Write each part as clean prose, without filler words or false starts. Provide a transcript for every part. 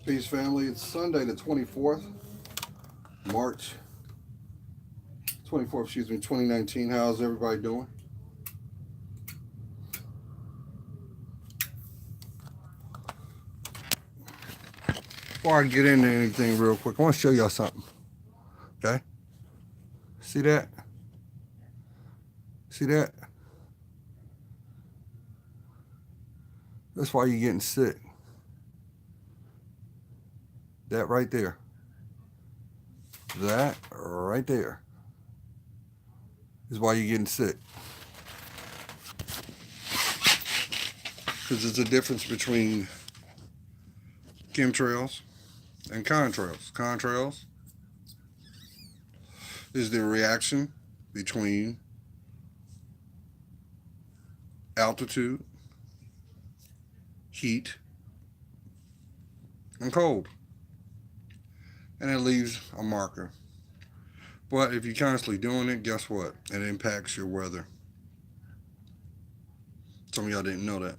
Peace, family. It's Sunday, the 24th, March 24th, 2019. How's everybody doing? Before I get into anything real quick, I want to show y'all something. Okay? See that? See that? That's why you're getting sick. That right there. That right there is why you're getting sick. Because there's a difference between chemtrails and contrails. Contrails is the reaction between altitude, heat, and cold. And it leaves a marker. But if you're constantly doing it, guess what? It impacts your weather. Some of y'all didn't know that.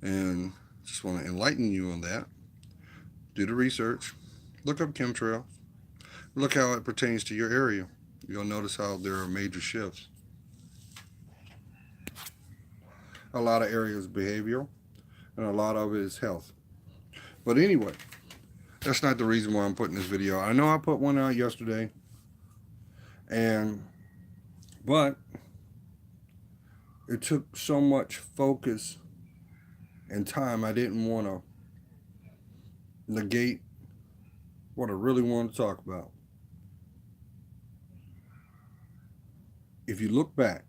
And just want to enlighten you on that. Do the research. Look up chemtrails. Look how it pertains to your area. You'll notice how there are major shifts. A lot of areas behavioral, and a lot of it is health. But anyway, that's not the reason why I'm putting this video. I know I put one out yesterday, but it took so much focus and time. I didn't want to negate what I really wanted to talk about. If you look back,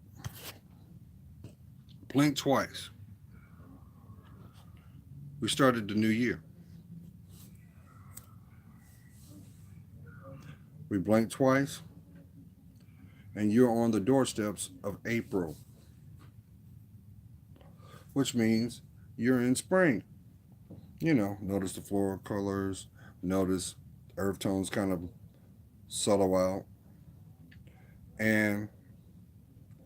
blink twice. We started the new year. We blinked twice, and you're on the doorsteps of April, which means you're in spring. You know, notice the floral colors, notice earth tones kind of subtle out, and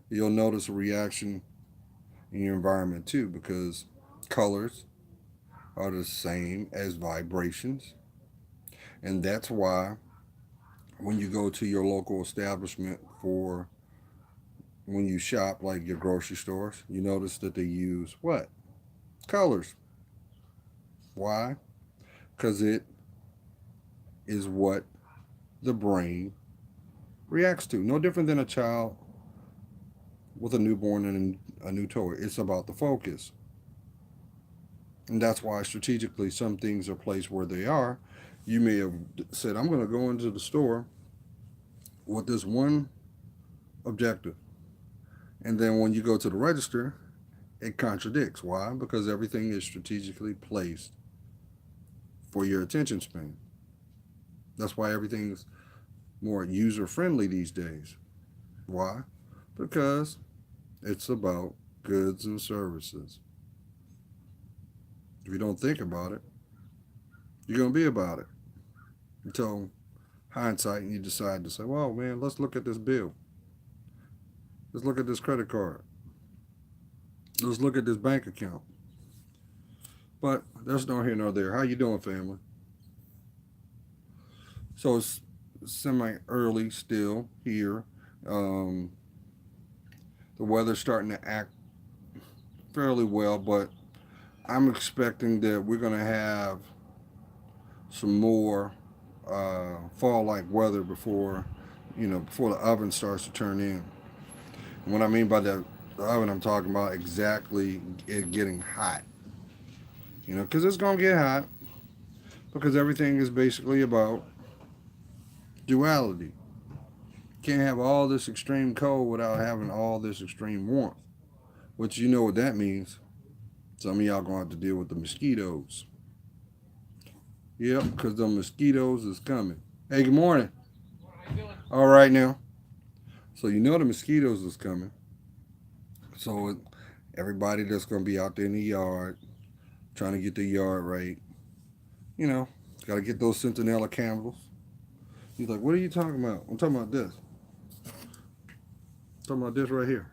you'll notice a reaction in your environment too, because colors are the same as vibrations. And that's why when you go to your local establishment for when you shop, like your grocery stores, you notice that they use what? Colors. Why? Because it is what the brain reacts to. No different than a child with a newborn and a new toy. It's about the focus. And that's why strategically some things are placed where they are. You may have said, I'm going to go into the store with this one objective. And then when you go to the register, it contradicts. Why? Because everything is strategically placed for your attention span. That's why everything's more user-friendly these days. Why? Because it's about goods and services. If you don't think about it, you're going to be about it until hindsight and you decide to say, well, man, let's look at this bill. Let's look at this credit card. Let's look at this bank account. But there's no here nor there. How you doing, family? So it's semi-early still here. The weather's starting to act fairly well, but I'm expecting that we're going to have some more fall-like weather before the oven starts to turn in. And what I mean by the oven, I'm talking about exactly it getting hot. Because it's going to get hot because everything is basically about duality. Can't have all this extreme cold without having all this extreme warmth. Which you know what that means. Some of y'all going to have to deal with the mosquitoes. Yep, because the mosquitoes is coming. Hey, good morning. How you doing? All right now. So you know the mosquitoes is coming. So everybody that's going to be out there in the yard, trying to get the yard right, got to get those Centinela candles. He's like, what are you talking about? I'm talking about this. I'm talking about this right here.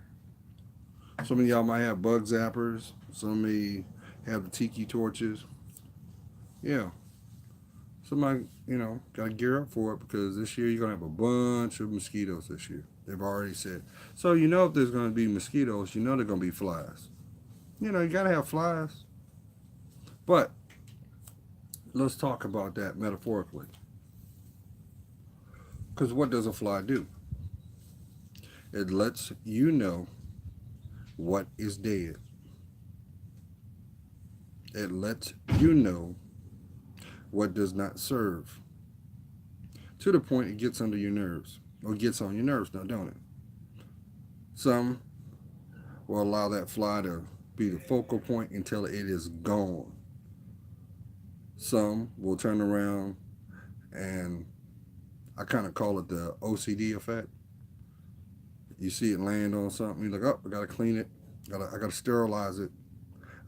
Some of y'all might have bug zappers. Some may have the tiki torches. Yeah. Somebody, got to gear up for it because this year you're going to have a bunch of mosquitoes this year. They've already said. So if there's going to be mosquitoes, they're going to be flies. You got to have flies. But let's talk about that metaphorically. Because what does a fly do? It lets you know what is dead. It lets you know what does not serve. To the point it gets under your nerves. Or gets on your nerves now, don't it? Some will allow that fly to be the focal point until it is gone. Some will turn around and I kind of call it the OCD effect. You see it land on something, you're like, oh, I gotta clean it. I gotta sterilize it.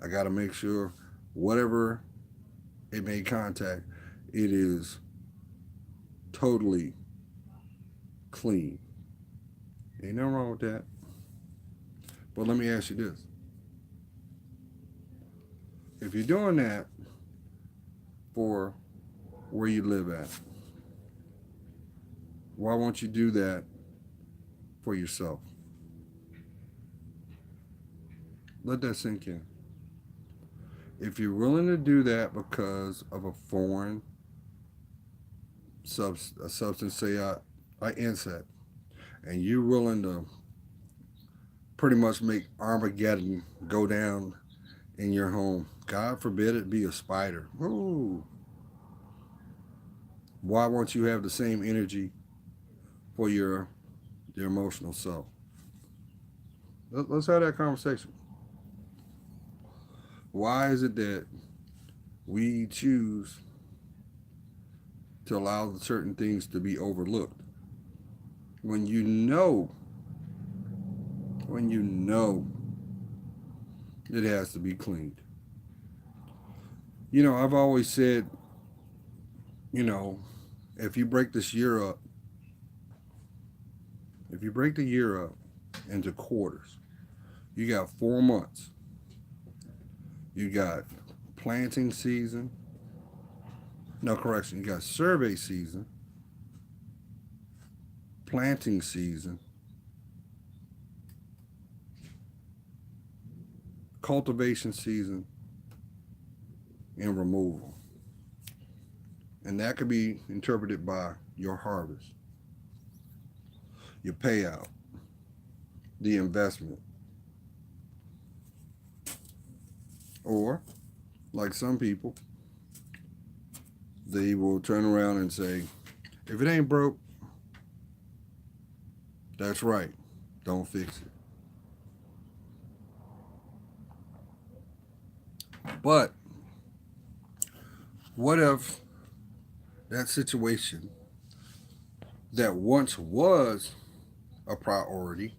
I gotta make sure whatever it made contact, it is totally clean. Ain't nothing wrong with that. But let me ask you this. If you're doing that for where you live at, why won't you do that for yourself? Let that sink in. If you're willing to do that because of a foreign substance, say an insect, and you're willing to pretty much make Armageddon go down in your home, God forbid it be a spider. Ooh. Why won't you have the same energy for your emotional self? Let's have that conversation. Why is it that we choose to allow certain things to be overlooked when you know it has to be cleaned? I've always said, if you break this year up, if you break the year up into quarters, you got 4 months. You got planting season. No, correction. You got survey season, planting season, cultivation season, and removal. And that could be interpreted by your harvest, your payout, the investment. Or, like some people, they will turn around and say, if it ain't broke, that's right, don't fix it. But what if that situation that once was a priority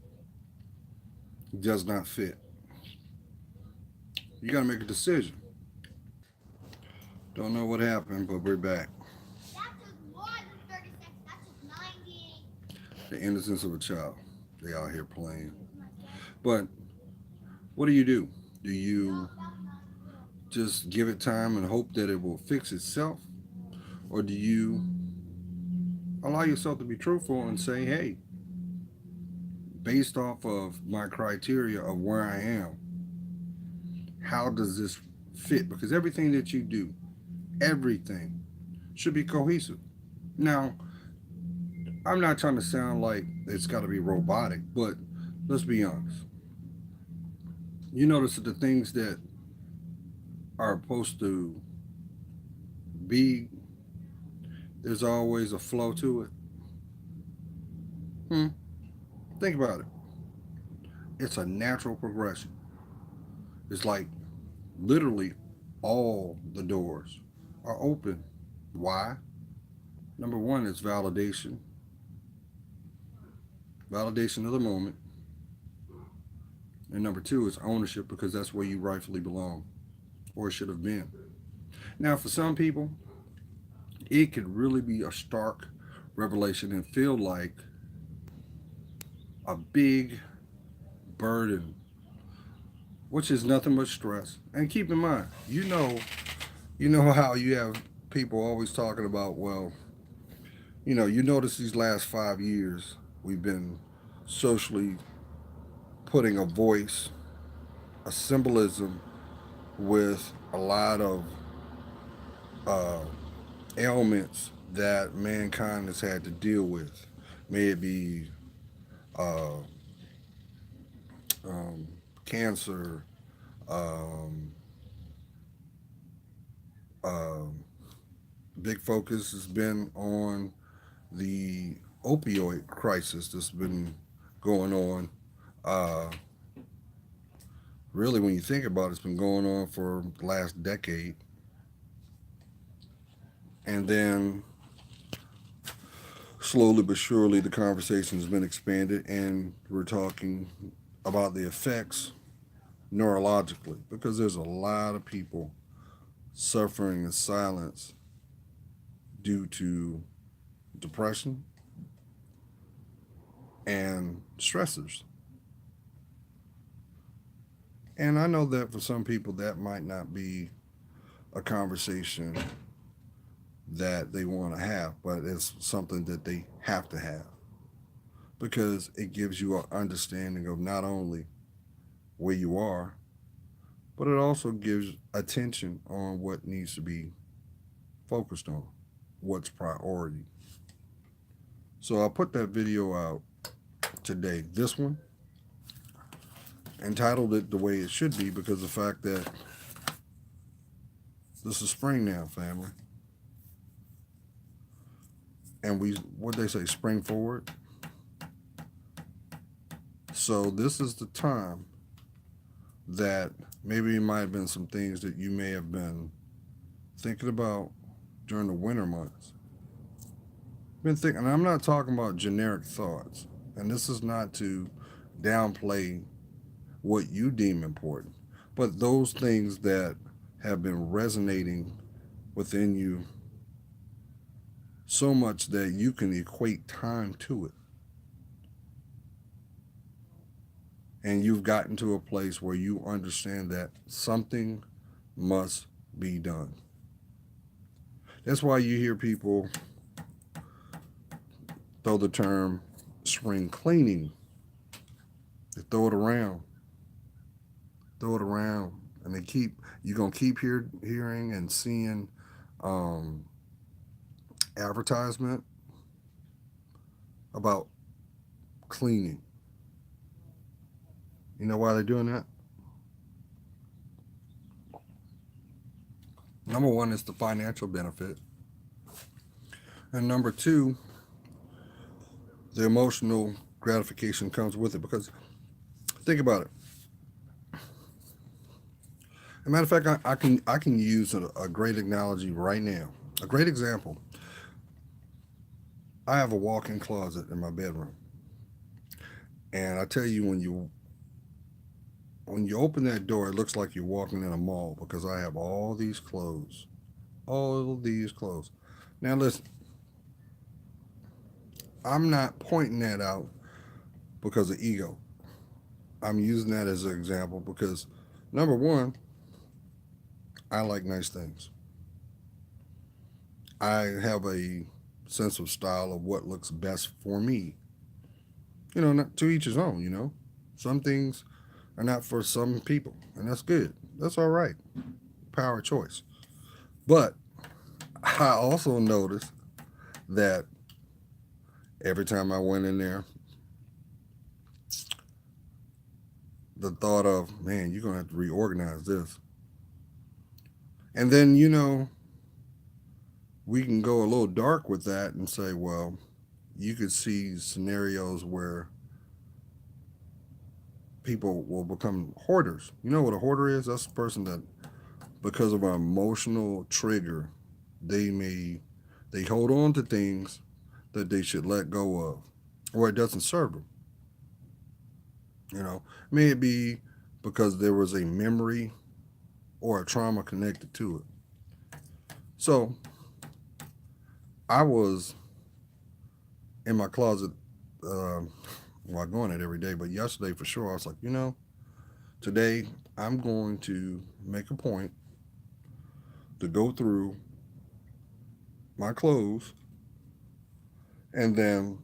does not fit? You got to make a decision. Don't know what happened, but we're back. That took more than 30 seconds. That took 90. The innocence of a child. They out here playing. But what do? Do you just give it time and hope that it will fix itself? Or do you allow yourself to be truthful and say, hey, based off of my criteria of where I am, how does this fit? Because everything that you do, everything should be cohesive. Now, I'm not trying to sound like it's got to be robotic, but let's be honest. You notice that the things that are supposed to be, there's always a flow to it. Think about it. It's a natural progression. It's like literally all the doors are open. Why? Number one is validation. Validation of the moment. And number two is ownership, because that's where you rightfully belong, or it should have been. Now, for some people, it could really be a stark revelation and feel like a big burden, which is nothing but stress. And keep in mind, you know how you have people always talking about, well, you notice these last 5 years we've been socially putting a voice, a symbolism with a lot of uh, ailments that mankind has had to deal with. May it be uh, um, cancer, um, uh, big focus has been on the opioid crisis that's been going on. Uh, Really, when you think about it, it's been going on for the last decade. And then slowly but surely, the conversation has been expanded, and we're talking about the effects neurologically because there's a lot of people suffering in silence due to depression and stressors. And I know that for some people, that might not be a conversation that they want to have, but it's something that they have to have because it gives you an understanding of not only where you are, but it also gives attention on what needs to be focused on, what's priority. So I put that video out today, this one, entitled it the way it should be because of the fact that this is spring now, family. And what they say, spring forward. So this is the time that maybe it might have been some things that you may have been thinking about during the winter months. Been thinking, and I'm not talking about generic thoughts, and this is not to downplay what you deem important, but those things that have been resonating within you so much that you can equate time to it. And you've gotten to a place where you understand that something must be done. That's why you hear people throw the term spring cleaning. They throw it around, and you're gonna keep hearing and seeing um, advertisement about cleaning. You know why they're doing that? Number one is the financial benefit, and number two, the emotional gratification comes with it. Because think about it. As a matter of fact, I can use a great analogy right now. A great example. I have a walk-in closet in my bedroom, and I tell you, when you open that door, it looks like you're walking in a mall because I have all these clothes. Now listen, I'm not pointing that out because of ego. I'm using that as an example because number one, I like nice things. I have a sense of style of what looks best for me. Not to each his own. Some things are not for some people, and that's good. That's all right. Power of choice. But I also noticed that every time I went in there, the thought of, man, you're going to have to reorganize this. And then, we can go a little dark with that and say, well, you could see scenarios where people will become hoarders. You know what a hoarder is? That's a person that, because of an emotional trigger, they hold on to things that they should let go of, or it doesn't serve them. May it be because there was a memory or a trauma connected to it. So I was in my closet. Well, I go in it every day, but yesterday for sure, I was like, today I'm going to make a point to go through my clothes, and then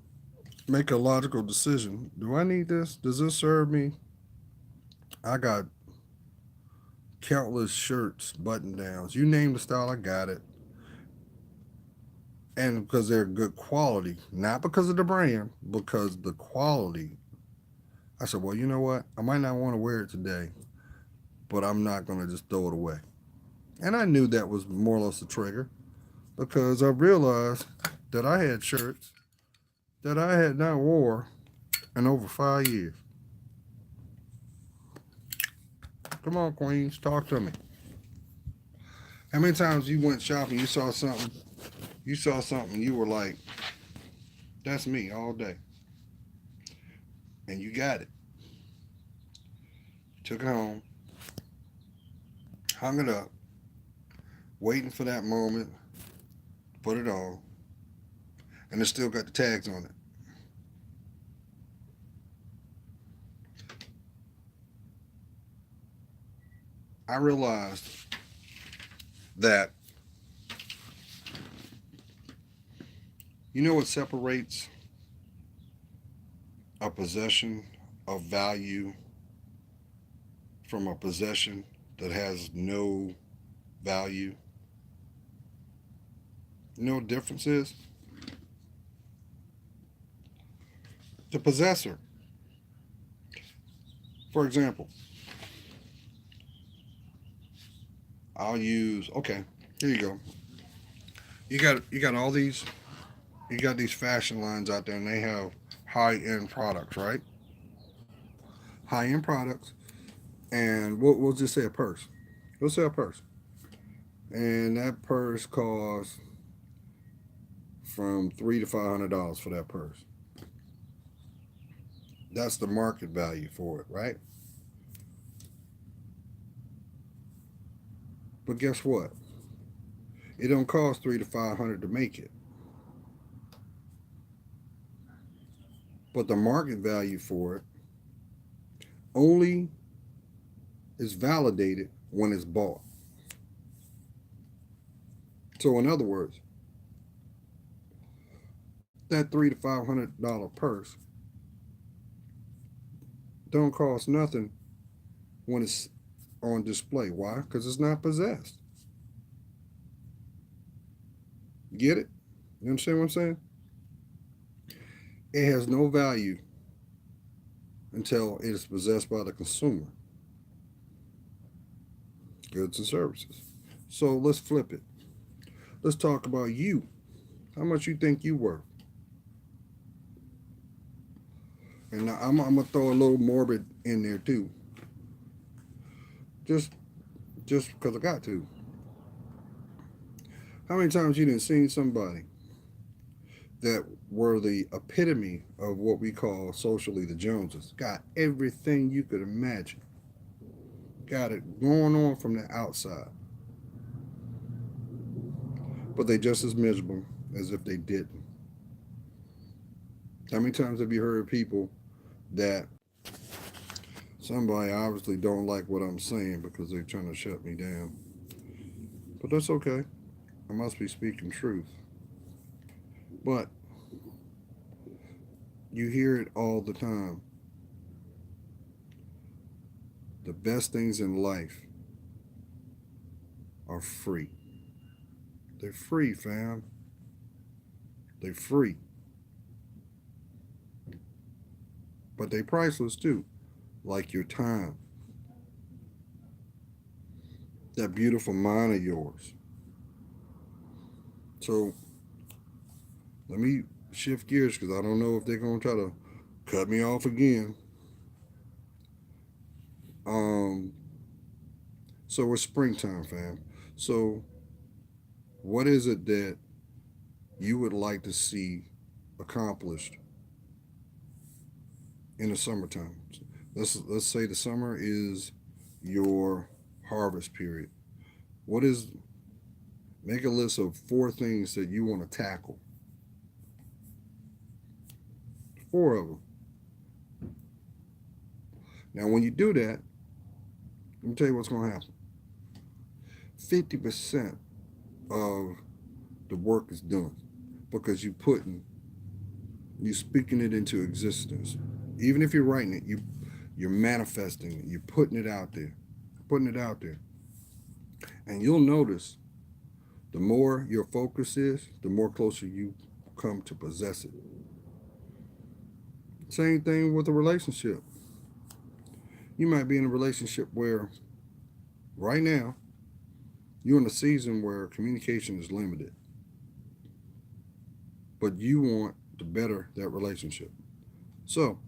make a logical decision. Do I need this? Does this serve me? I got countless shirts, button downs. You name the style, I got it. And because they're good quality, not because of the brand, because the quality. I said, well, you know what? I might not want to wear it today, but I'm not going to just throw it away. And I knew that was more or less a trigger because I realized that I had shirts that I had not wore in over 5 years. Come on, Queens, talk to me. How many times you went shopping, you saw something, you were like, that's me all day. And you got it. Took it home, hung it up, waiting for that moment, put it on, and it still got the tags on it. I realized that you know what separates a possession of value from a possession that has no value? You know what the difference is? The possessor. For example, I'll use okay, here you go. You got all these you got these fashion lines out there and they have high end products, right? High end products and we'll just say a purse. We'll say a purse. And that purse costs from $300 to $500 for that purse. That's the market value for it, right? But guess what? It don't cost 300 to 500 to make it. But the market value for it only is validated when it's bought. So in other words, that $300 to $500 purse don't cost nothing when it's on display. Why? Because it's not possessed. Get it? You understand what I'm saying? It has no value until it is possessed by the consumer, goods and services. So let's flip it. Let's talk about you. How much you think you worth? And now I'm gonna throw a little morbid in there too, just just because I got to. How many times you didn't seen somebody that were the epitome of what we call socially the Joneses? Got everything you could imagine. Got it going on from the outside, but they just as miserable as if they didn't. How many times have you heard people that somebody obviously don't like what I'm saying because they're trying to shut me down? But that's okay. I must be speaking truth. But you hear it all the time. The best things in life are free. They're free, fam. They're free. But they're priceless too. Like your time. That beautiful mind of yours. So let me shift gears because I don't know if they're going to try to cut me off again. Um, so it's springtime, fam. So what is it that you would like to see accomplished in the summertime? Let's say the summer is your harvest period. What is Make a list of 4 things that you want to tackle. 4 of them. Now, when you do that, let me tell you what's going to happen. 50% of the work is done because you speaking it into existence. Even if you're writing it, you're manifesting it. You're putting it out there, putting it out there, and you'll notice the more your focus is, the more closer you come to possess it. Same thing with a relationship. You might be in a relationship where right now you're in a season where communication is limited, but you want to better that relationship. So,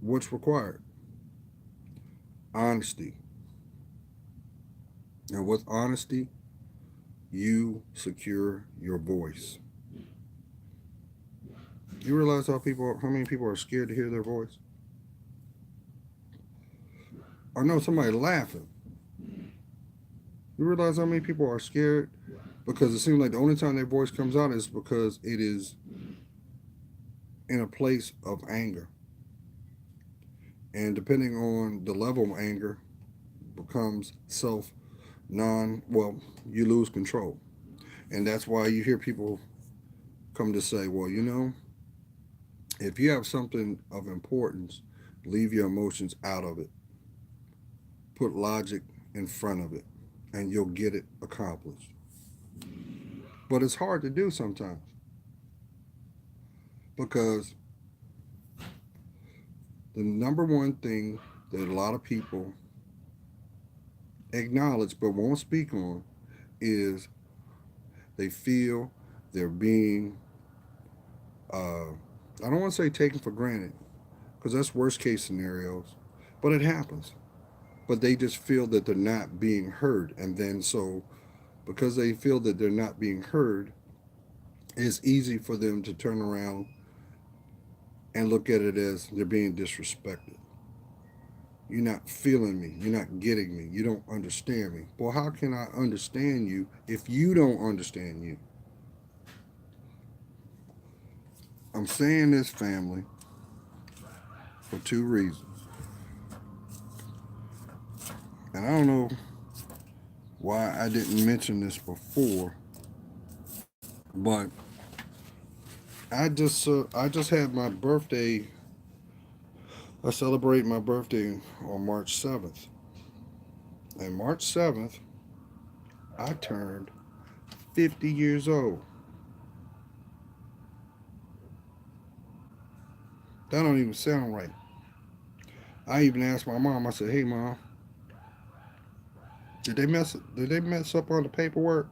what's required? Honesty. And with honesty, you secure your voice. You realize how many people are scared to hear their voice? I know somebody laughing. You realize how many people are scared because it seems like the only time their voice comes out is because it is in a place of anger. And depending on the level of anger, becomes self non, well, you lose control. And that's why you hear people come to say, well, if you have something of importance, leave your emotions out of it. Put logic in front of it, and you'll get it accomplished. But it's hard to do sometimes because the number one thing that a lot of people acknowledge but won't speak on is they feel they're being, I don't want to say taken for granted because that's worst case scenarios, but it happens. But they just feel that they're not being heard. And then so, because they feel that they're not being heard, it's easy for them to turn around and look at it as they're being disrespected. You're not feeling me. You're not getting me. You don't understand me. Well, how can I understand you if you don't understand you? I'm saying this, family, for two reasons. And I don't know why I didn't mention this before, but I just had my birthday. I celebrate my birthday on March 7th. And March 7th, I turned 50 years old. That don't even sound right. I even asked my mom. I said, "Hey, mom, Did they mess up on the paperwork?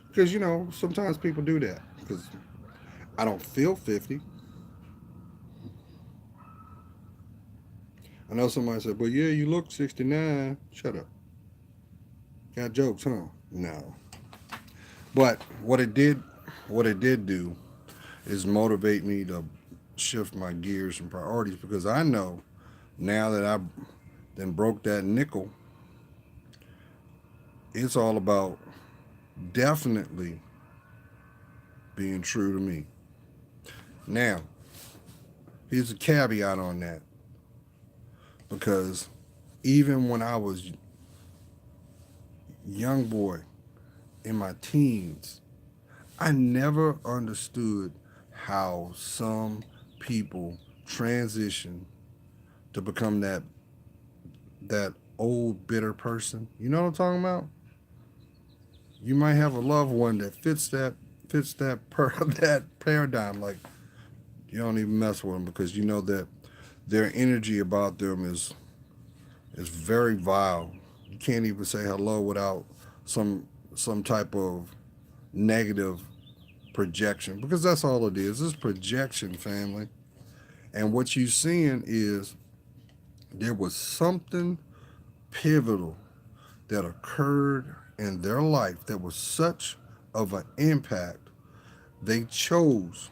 Because sometimes people do that. Because I don't feel 50. I know somebody said, "But yeah, you look 69." Shut up. Got jokes, huh? No. But what it did do is motivate me to shift my gears and priorities because I know now that I then broke that nickel, it's all about definitely being true to me. Now, here's a caveat on that because even when I was young boy in my teens, I never understood how some people transition to become that old bitter person. You know what I'm talking about? You might have a loved one that that paradigm. Like you don't even mess with them because you know that their energy about them is very vile. You can't even say hello without some some type of negative projection because that's all it is. It's projection, family. And what you're seeing is there was something pivotal that occurred in their life that was such of an impact. They chose,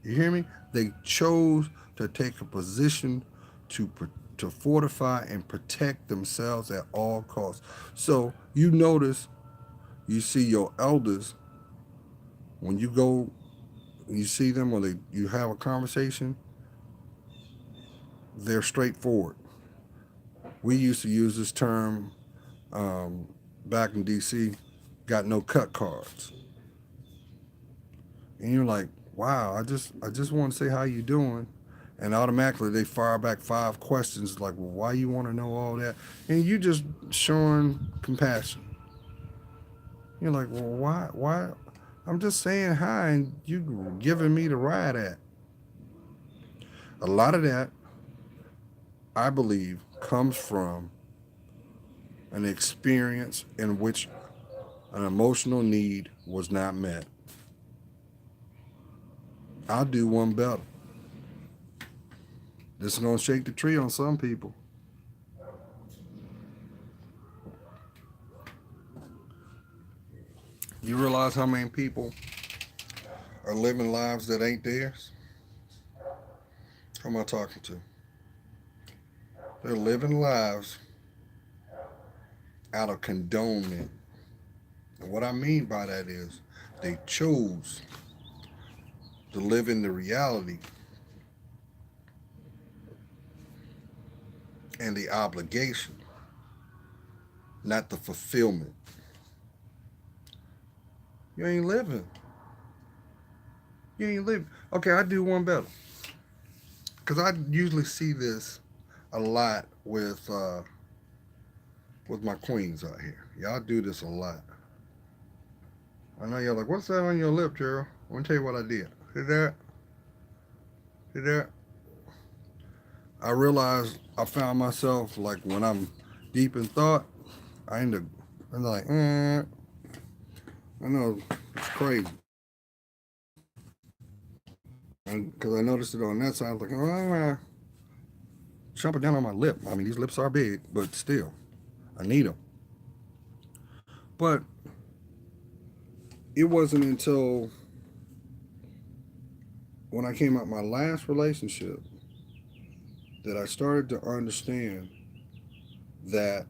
you hear me? They chose to take a position to to fortify and protect themselves at all costs. So you notice, you see your elders when you go, you see them when you have a conversation, they're straightforward. We used to use this term um, back in D.C. got no cut cards. And you're like, wow, I just want to say how you doing. And automatically they fire back 5 questions like, well, why you want to know all that? And you just showing compassion. You're like, well, why? I'm just saying hi and you giving me the ride at. A lot of that, I believe, comes from an experience in which an emotional need was not met. I'll do one better. This is going to shake the tree on some people. You realize how many people are living lives that ain't theirs? Who am I talking to? They're living lives out of condonement. And what I mean by that is they chose to live in the reality and the obligation, not the fulfillment. You ain't living. You ain't living. Okay, I do one better. Because I usually see this a lot with my queens out here. Y'all do this a lot. I know y'all like, what's that on your lip, Gerald? I want to tell you what I did. See that? See that? I realized I found myself like when I'm deep in thought, I'm like, I know it's crazy. And because I noticed it on that side, I was like, jumping down on my lip. I mean, these lips are big, but still, I need them. But it wasn't until when I came out my last relationship that I started to understand that,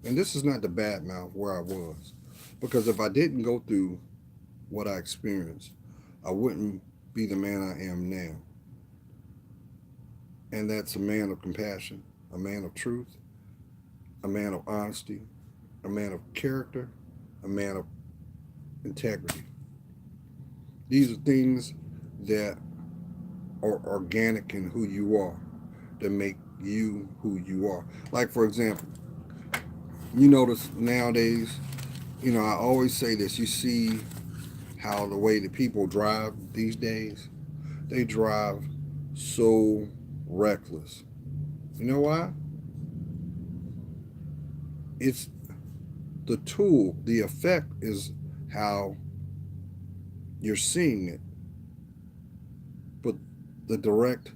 and this is not the bad mouth where I was, because if I didn't go through what I experienced, I wouldn't be the man I am now. And that's a man of compassion, a man of truth, a man of honesty, a man of character, a man of integrity. These are things that are organic in who you are, that make you who you are. Like, for example, you notice nowadays, I always say this, you see how the way that people drive these days, they drive so reckless. You know why? It's the tool, the effect is how you're seeing it, but the direct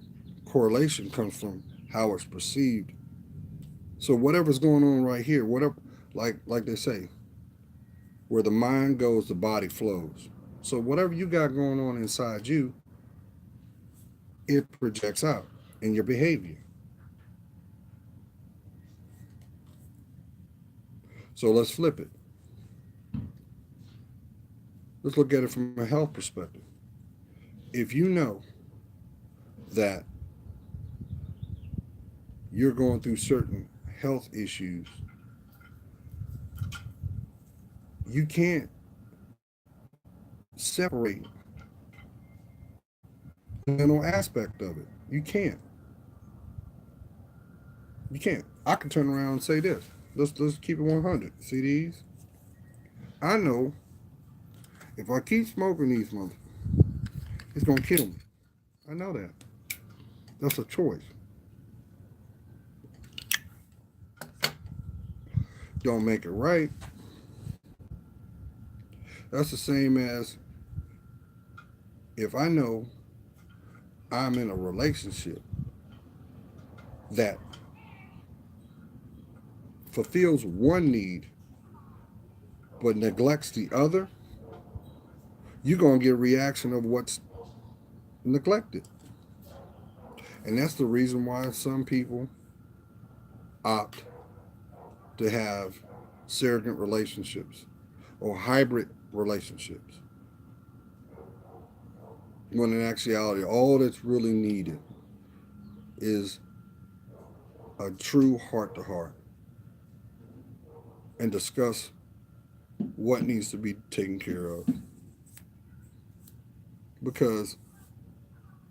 correlation comes from how it's perceived. So whatever's going on right here, whatever, like they say, where the mind goes, the body flows. So whatever you got going on inside you, it projects out in your behavior. So let's flip it. Let's look at it from a health perspective. If you know that you're going through certain health issues, you can't separate the mental aspect of it. You can't. You can't. I can turn around and say this. Let's keep it 100. See these? I know if I keep smoking these months, it's gonna kill me. I know that. That's a choice. Don't make it right. That's the same as if I know I'm in a relationship that fulfills one need but neglects the other, you're gonna get a reaction of what's neglected. And that's the reason why some people opt to have surrogate relationships or hybrid relationships. When in actuality, all that's really needed is a true heart to heart and discuss what needs to be taken care of. Because,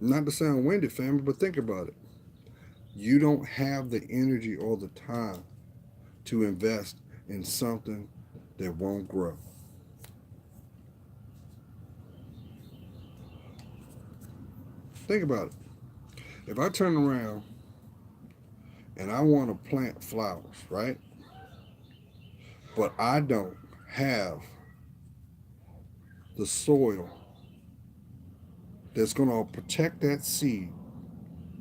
not to sound winded, family, but think about it. You don't have the energy or the time to invest in something that won't grow. Think about it. If I turn around and I want to plant flowers, right? But I don't have the soil that's going to protect that seed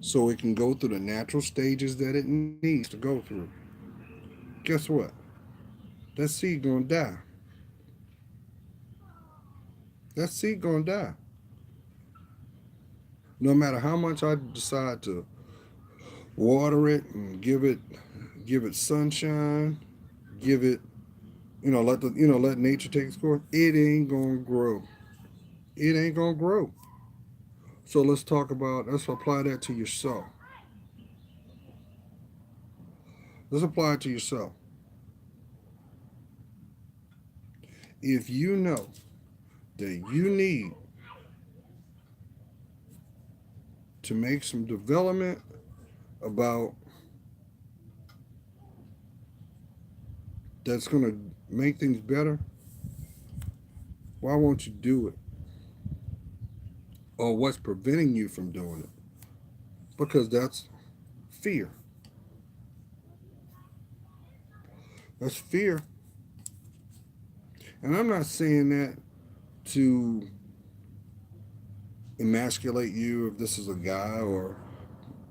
so it can go through the natural stages that it needs to go through. Guess what? That seed going to die. That seed going to die. No matter how much I decide to water it and give it sunshine, give it, let nature take its course, it ain't going to grow. It ain't going to grow. So let's apply that to yourself. Let's apply it to yourself. If you know that you need to make some development about that's going to make things better, why won't you do it? Or what's preventing you from doing it? Because that's fear. That's fear. And I'm not saying that to emasculate you if this is a guy or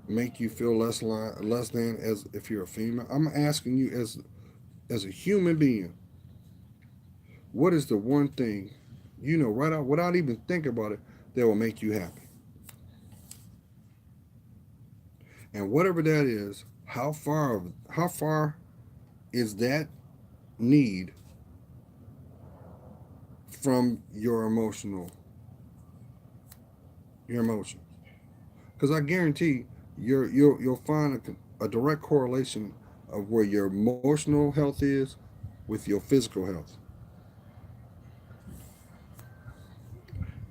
make you feel less than as if you're a female. I'm asking you as a human being, what is the one thing right out without even thinking about it that will make you happy? And whatever that is, how far is that need from your emotions? Because I guarantee you'll find a direct correlation of where your emotional health is with your physical health.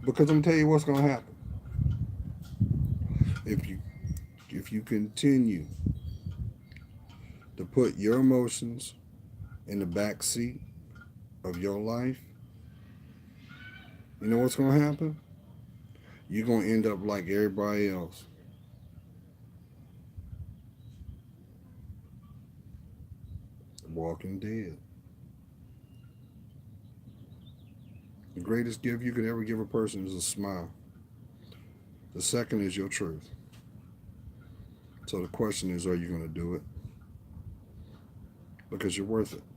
Because I'm gonna tell you what's gonna happen if you continue to put your emotions in the back seat of your life. You know what's gonna happen? You're gonna end up like everybody else. Walking dead. The greatest gift you could ever give a person is a smile. The second is your truth. So the question is, are you going to do it? Because you're worth it.